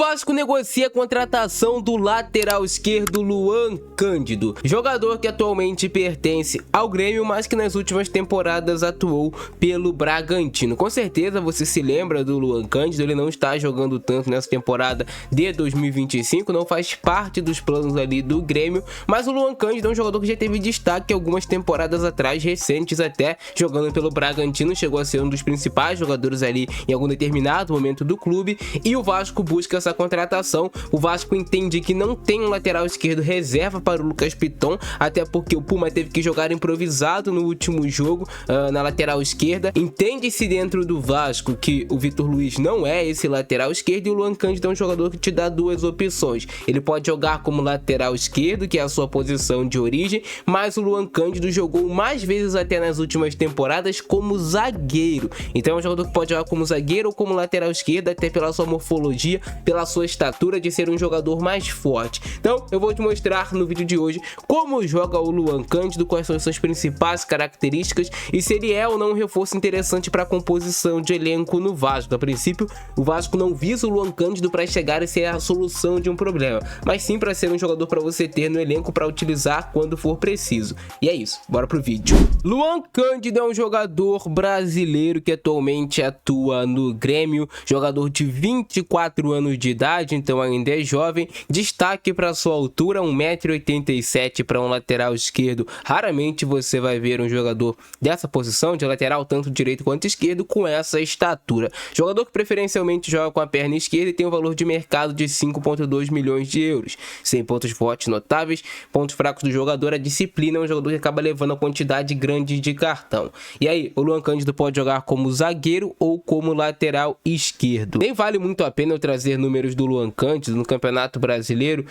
Vasco negocia a contratação do lateral esquerdo Luan Cândido, jogador que atualmente pertence ao Grêmio, mas que nas últimas temporadas atuou pelo Bragantino. Com certeza você se lembra do Luan Cândido, ele não está jogando tanto nessa temporada de 2025, não faz parte dos planos ali do Grêmio, mas o Luan Cândido é um jogador que já teve destaque algumas temporadas atrás, recentes até, jogando pelo Bragantino, chegou a ser um dos principais jogadores ali em algum determinado momento do clube, e o Vasco busca essa contratação. O Vasco entende que não tem um lateral esquerdo reserva para o Lucas Piton, até porque o Puma teve que jogar improvisado no último jogo na lateral esquerda. Entende-se dentro do Vasco que o Vitor Luiz não é esse lateral esquerdo, e o Luan Cândido é um jogador que te dá duas opções. Ele pode jogar como lateral esquerdo, que é a sua posição de origem, mas o Luan Cândido jogou mais vezes até nas últimas temporadas como zagueiro. Então é um jogador que pode jogar como zagueiro ou como lateral esquerdo, até pela sua morfologia, pela sua estatura de ser um jogador mais forte. Então eu vou te mostrar no vídeo de hoje como joga o Luan Cândido, quais são as suas principais características e se ele é ou não um reforço interessante para a composição de elenco no Vasco. A princípio, o Vasco não visa o Luan Cândido para chegar e ser a solução de um problema, mas sim para ser um jogador para você ter no elenco para utilizar quando for preciso. E é isso, bora pro vídeo. Luan Cândido é um jogador brasileiro que atualmente atua no Grêmio, jogador de 24 anos de idade, então ainda é jovem. Destaque para sua altura, 1,87 m para um lateral esquerdo. Raramente você vai ver um jogador dessa posição de lateral, tanto direito quanto esquerdo, com essa estatura. Jogador que preferencialmente joga com a perna esquerda e tem um valor de mercado de 5,2 milhões de euros. Sem pontos fortes notáveis, pontos fracos do jogador, a disciplina, é um jogador que acaba levando a quantidade grande de cartão. E aí, o Luan Cândido pode jogar como zagueiro ou como lateral esquerdo. Nem vale muito a pena eu trazer números do Luan Cândido no Campeonato Brasileiro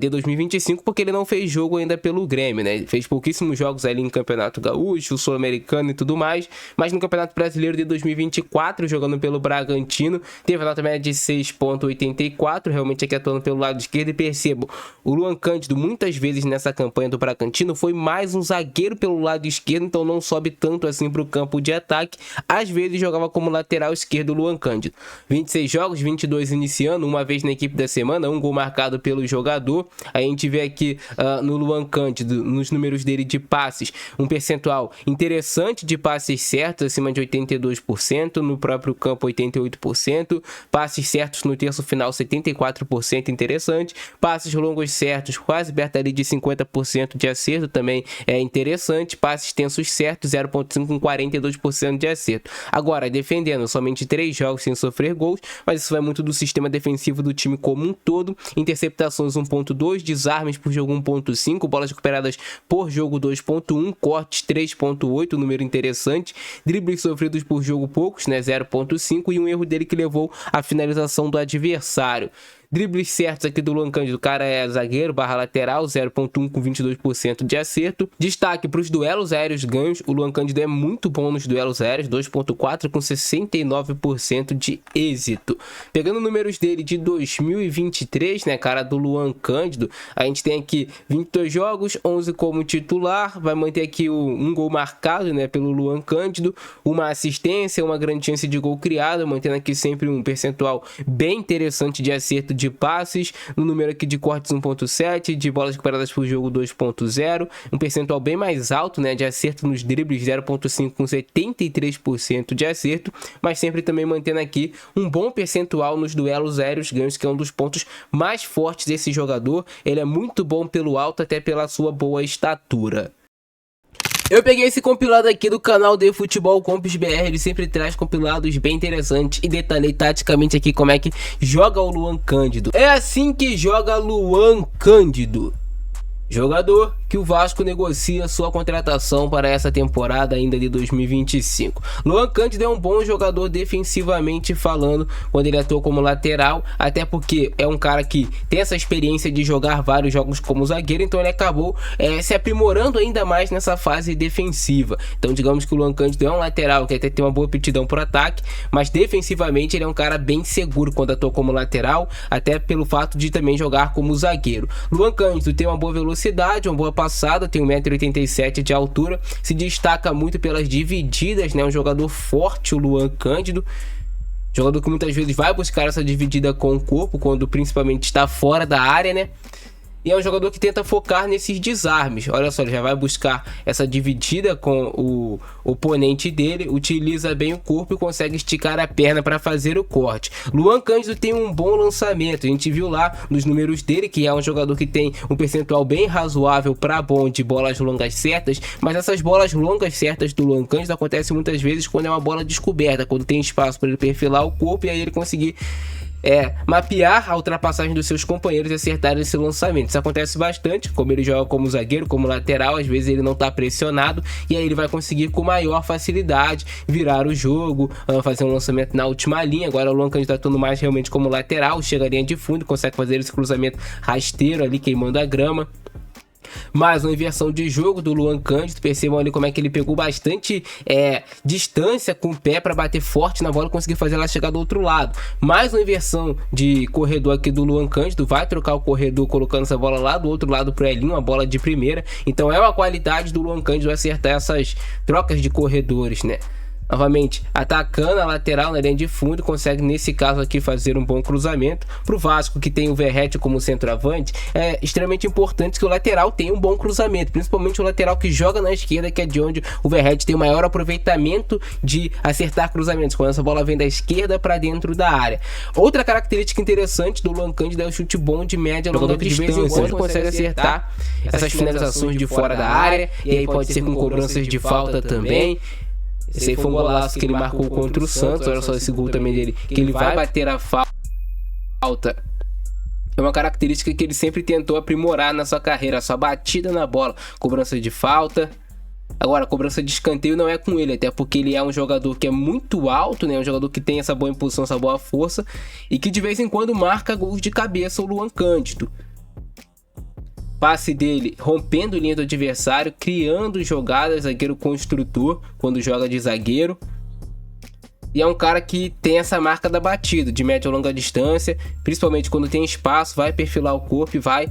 de 2025, porque ele não fez jogo ainda pelo Grêmio, né? Ele fez pouquíssimos jogos ali no Campeonato Gaúcho, Sul-Americano e tudo mais, mas no Campeonato Brasileiro de 2024, jogando pelo Bragantino, teve a nota média de 6,84, realmente aqui atuando pelo lado esquerdo. E percebo, o Luan Cândido muitas vezes nessa campanha do Bragantino foi mais um zagueiro pelo lado esquerdo, então não sobe tanto assim para o campo de ataque. Às vezes jogava como lateral esquerdo o Luan Cândido. 26 jogos, 22 iniciando, uma vez na equipe da semana, um gol marcado pelo jogador. A gente vê aqui no Luan Cândido, nos números dele de passes, um percentual interessante de passes certos, acima de 82%, no próprio campo 88%, passes certos no terço final 74%, interessante, passes longos certos, quase perto ali de 50% de acerto, também é interessante, passes tensos certos 0,5 com 42% de acerto. Agora, defendendo somente 3 jogos sem sofrer gols, mas isso vai muito do sistema defensivo do time como um todo. Interceptações 1,2, desarmes por jogo 1,5, bolas recuperadas por jogo 2,1, cortes 3,8, número interessante, dribles sofridos por jogo poucos, né, 0,5, e um erro dele que levou à finalização do adversário. Dribles certos aqui do Luan Cândido, o cara é zagueiro barra lateral, 0,1 com 22% de acerto. Destaque para os duelos aéreos ganhos, o Luan Cândido é muito bom nos duelos aéreos, 2,4 com 69% de êxito. Pegando números dele de 2023, né, cara, do Luan Cândido, a gente tem aqui 22 jogos, 11 como titular, vai manter aqui um gol marcado, né, pelo Luan Cândido, uma assistência, uma grande chance de gol criado, mantendo aqui sempre um percentual bem interessante de acerto de passes, no número aqui de cortes 1,7, de bolas recuperadas por jogo 2,0, um percentual bem mais alto, né, de acerto nos dribles 0,5 com 73% de acerto, mas sempre também mantendo aqui um bom percentual nos duelos aéreos ganhos, que é um dos pontos mais fortes desse jogador. Ele é muito bom pelo alto, até pela sua boa estatura. Eu peguei esse compilado aqui do canal de Futebol Comps BR, ele sempre traz compilados bem interessantes e detalhei taticamente aqui como é que joga o Luan Cândido. É assim que joga Luan Cândido. Jogador que o Vasco negocia sua contratação para essa temporada ainda de 2025. Luan Cândido é um bom jogador defensivamente falando, quando ele atua como lateral, até porque é um cara que tem essa experiência de jogar vários jogos como zagueiro, então ele acabou se aprimorando ainda mais nessa fase defensiva. Então digamos que o Luan Cândido é um lateral que até tem uma boa aptidão por ataque, mas defensivamente ele é um cara bem seguro quando atua como lateral, até pelo fato de também jogar como zagueiro. Luan Cândido tem uma boa velocidade, uma boa passada, tem 1,87 m de altura, se destaca muito pelas divididas, né? Um jogador forte, o Luan Cândido. Jogador que muitas vezes vai buscar essa dividida com o corpo, quando principalmente está fora da área, né? E é um jogador que tenta focar nesses desarmes. Olha só, ele já vai buscar essa dividida com o oponente dele, utiliza bem o corpo e consegue esticar a perna para fazer o corte. Luan Cândido tem um bom lançamento, a gente viu lá nos números dele que é um jogador que tem um percentual bem razoável para bom de bolas longas certas, mas essas bolas longas certas do Luan Cândido acontecem muitas vezes quando é uma bola descoberta, quando tem espaço para ele perfilar o corpo e aí ele conseguir mapear a ultrapassagem dos seus companheiros e acertar esse lançamento. Isso acontece bastante, como ele joga como zagueiro, como lateral, às vezes ele não está pressionado e aí ele vai conseguir com maior facilidade virar o jogo, fazer um lançamento na última linha. Agora o Luan Cândido está atuando mais realmente como lateral, chega à linha de fundo, consegue fazer esse cruzamento rasteiro ali, queimando a grama. Mais uma inversão de jogo do Luan Cândido, percebam ali como é que ele pegou bastante distância com o pé para bater forte na bola e conseguir fazer ela chegar do outro lado. Mais uma inversão de corredor aqui do Luan Cândido, vai trocar o corredor colocando essa bola lá do outro lado pro Elinho, uma bola de primeira. Então é uma qualidade do Luan Cândido acertar essas trocas de corredores, né? Novamente, atacando a lateral na linha de fundo, consegue nesse caso aqui fazer um bom cruzamento. Para o Vasco, que tem o Verratti como centroavante, é extremamente importante que o lateral tenha um bom cruzamento, principalmente o lateral que joga na esquerda, que é de onde o Verratti tem o maior aproveitamento de acertar cruzamentos, quando essa bola vem da esquerda para dentro da área. Outra característica interessante do Luan Cândido é o chute bom de média longa distância, onde consegue acertar essas finalizações de fora da área, e aí pode ser com cobranças de falta também. Esse aí foi um golaço que ele marcou contra o Santos. Olha só esse gol também dele, que ele vai bater a falta. É uma característica que ele sempre tentou aprimorar na sua carreira, a sua batida na bola, cobrança de falta. Agora, a cobrança de escanteio não é com ele, até porque ele é um jogador que é muito alto, né? Um jogador que tem essa boa impulsão, essa boa força e que de vez em quando marca gols de cabeça, o Luan Cândido. Passe dele rompendo linha do adversário, criando jogadas, zagueiro construtor quando joga de zagueiro. E é um cara que tem essa marca da batida, de média ou longa distância, principalmente quando tem espaço, vai perfilar o corpo e vai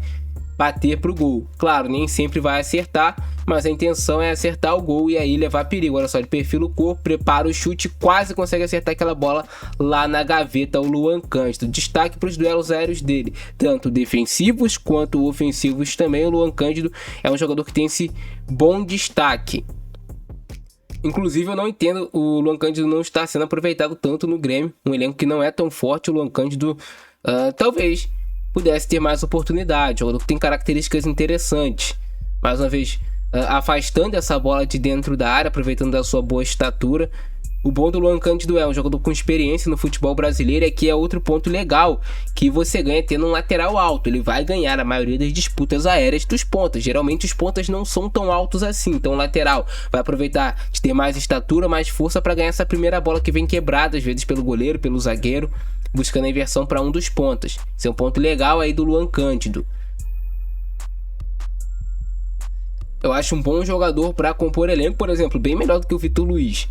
bater pro gol. Claro, nem sempre vai acertar, mas a intenção é acertar o gol e aí levar perigo. Olha só, ele perfila o corpo, prepara o chute, quase consegue acertar aquela bola lá na gaveta, o Luan Cândido. Destaque para os duelos aéreos dele, tanto defensivos quanto ofensivos também. O Luan Cândido é um jogador que tem esse bom destaque. Inclusive eu não entendo o Luan Cândido não estar sendo aproveitado tanto no Grêmio, um elenco que não é tão forte. O Luan Cândido talvez pudesse ter mais oportunidade, jogador que tem características interessantes. Mais uma vez, afastando essa bola de dentro da área, aproveitando da sua boa estatura. O bom do Luan Cândido é um jogador com experiência no futebol brasileiro, e aqui é outro ponto legal que você ganha tendo um lateral alto. Ele vai ganhar a maioria das disputas aéreas dos pontas. Geralmente os pontas não são tão altos assim, então o lateral vai aproveitar de ter mais estatura, mais força para ganhar essa primeira bola que vem quebrada às vezes pelo goleiro, pelo zagueiro, buscando a inversão para um dos pontas. Esse é um ponto legal aí do Luan Cândido. Eu acho um bom jogador para compor elenco, por exemplo, bem melhor do que o Vitor Luiz,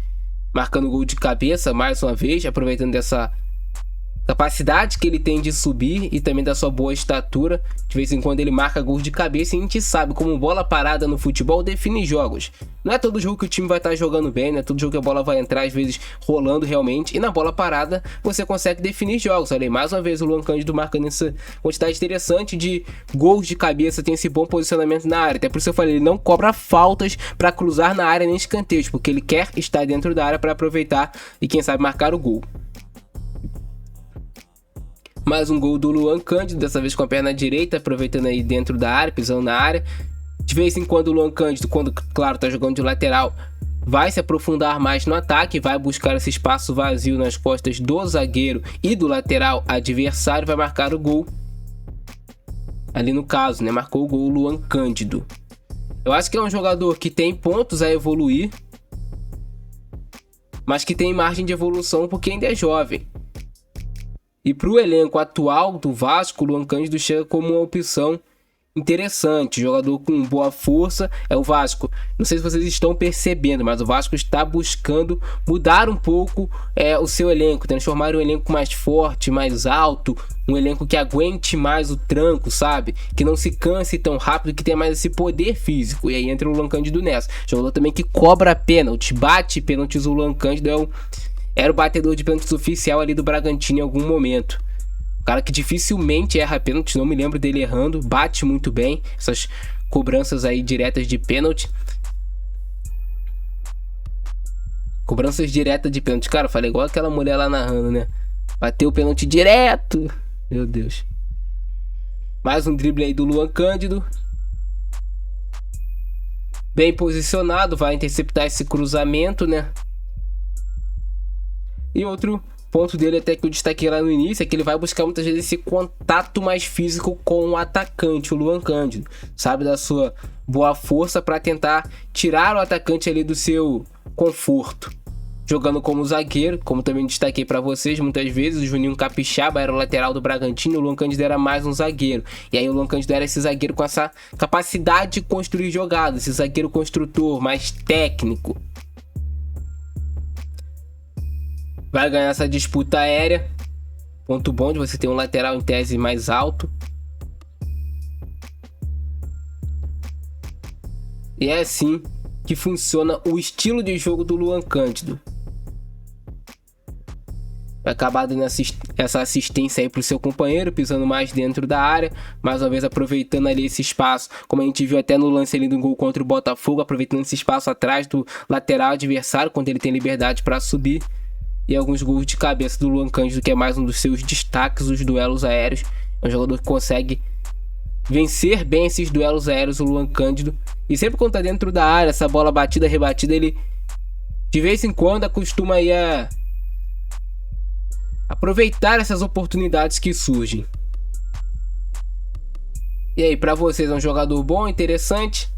marcando gol de cabeça mais uma vez, aproveitando dessa capacidade que ele tem de subir e também da sua boa estatura. De vez em quando ele marca gols de cabeça e a gente sabe como bola parada no futebol define jogos. Não é todo jogo que o time vai estar jogando bem, não é todo jogo que a bola vai entrar, às vezes rolando realmente, e na bola parada você consegue definir jogos. Olha aí, mais uma vez o Luan Cândido marcando essa quantidade interessante de gols de cabeça, tem esse bom posicionamento na área. Até por isso eu falei, ele não cobra faltas para cruzar na área nem escanteios, porque ele quer estar dentro da área para aproveitar e quem sabe marcar o gol. Mais um gol do Luan Cândido, dessa vez com a perna direita, aproveitando aí dentro da área, pisando na área. De vez em quando o Luan Cândido, quando claro tá jogando de lateral, vai se aprofundar mais no ataque, vai buscar esse espaço vazio nas costas do zagueiro e do lateral adversário, vai marcar o gol. Ali no caso, né, marcou o gol o Luan Cândido. Eu acho que é um jogador que tem pontos a evoluir, mas que tem margem de evolução porque ainda é jovem. E para o elenco atual do Vasco, o Luan Cândido chega como uma opção interessante, jogador com boa força. É o Vasco, não sei se vocês estão percebendo, mas o Vasco está buscando mudar um pouco o seu elenco, transformar um elenco mais forte, mais alto, um elenco que aguente mais o tranco, sabe? Que não se canse tão rápido, que tenha mais esse poder físico. E aí entra o Luan Cândido nessa, jogador também que cobra pênalti, bate pênaltis. O Luan Cândido era o batedor de pênaltis oficial ali do Bragantino em algum momento. Um cara que dificilmente erra pênalti, não me lembro dele errando, bate muito bem essas cobranças aí diretas de pênalti. Cobranças diretas de pênalti. Cara, eu falei igual aquela mulher lá narrando, né? Bateu o pênalti direto. Meu Deus. Mais um drible aí do Luan Cândido. Bem posicionado, vai interceptar esse cruzamento, né? E outro ponto dele, até que eu destaquei lá no início, é que ele vai buscar muitas vezes esse contato mais físico com o atacante, o Luan Cândido. Sabe, da sua boa força para tentar tirar o atacante ali do seu conforto. Jogando como zagueiro, como também destaquei para vocês, muitas vezes o Juninho Capixaba era o lateral do Bragantino, o Luan Cândido era mais um zagueiro. E aí o Luan Cândido era esse zagueiro com essa capacidade de construir jogadas, esse zagueiro construtor, mais técnico. Vai ganhar essa disputa aérea. Ponto bom de você ter um lateral em tese mais alto. E é assim que funciona o estilo de jogo do Luan Cândido. Vai acabar dando essa assistência aí pro seu companheiro, pisando mais dentro da área, mais uma vez aproveitando ali esse espaço, como a gente viu até no lance ali do gol contra o Botafogo, aproveitando esse espaço atrás do lateral adversário, quando ele tem liberdade para subir. E alguns gols de cabeça do Luan Cândido, que é mais um dos seus destaques, os duelos aéreos. É um jogador que consegue vencer bem esses duelos aéreos, o Luan Cândido. E sempre quando tá dentro da área, essa bola batida, rebatida, ele de vez em quando acostuma aí a aproveitar essas oportunidades que surgem. E aí, pra vocês é um jogador bom, interessante?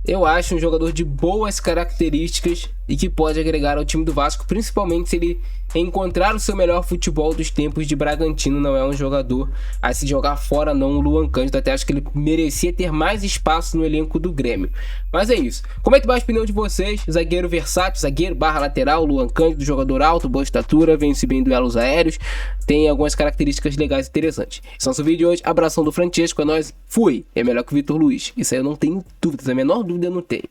Eu acho um jogador de boas características e que pode agregar ao time do Vasco, principalmente se ele encontrar o seu melhor futebol dos tempos de Bragantino. Não é um jogador a se jogar fora, não, o Luan Cândido. Até acho que ele merecia ter mais espaço no elenco do Grêmio. Mas é isso. Comenta embaixo a opinião de vocês. Zagueiro versátil, zagueiro barra lateral, Luan Cândido, jogador alto, boa estatura, vence bem em duelos aéreos, tem algumas características legais e interessantes. Esse é o nosso vídeo de hoje. Abração do Francesco, é nóis. Fui. É melhor que o Vitor Luiz. Isso aí eu não tenho dúvidas, a menor dúvida eu não tenho.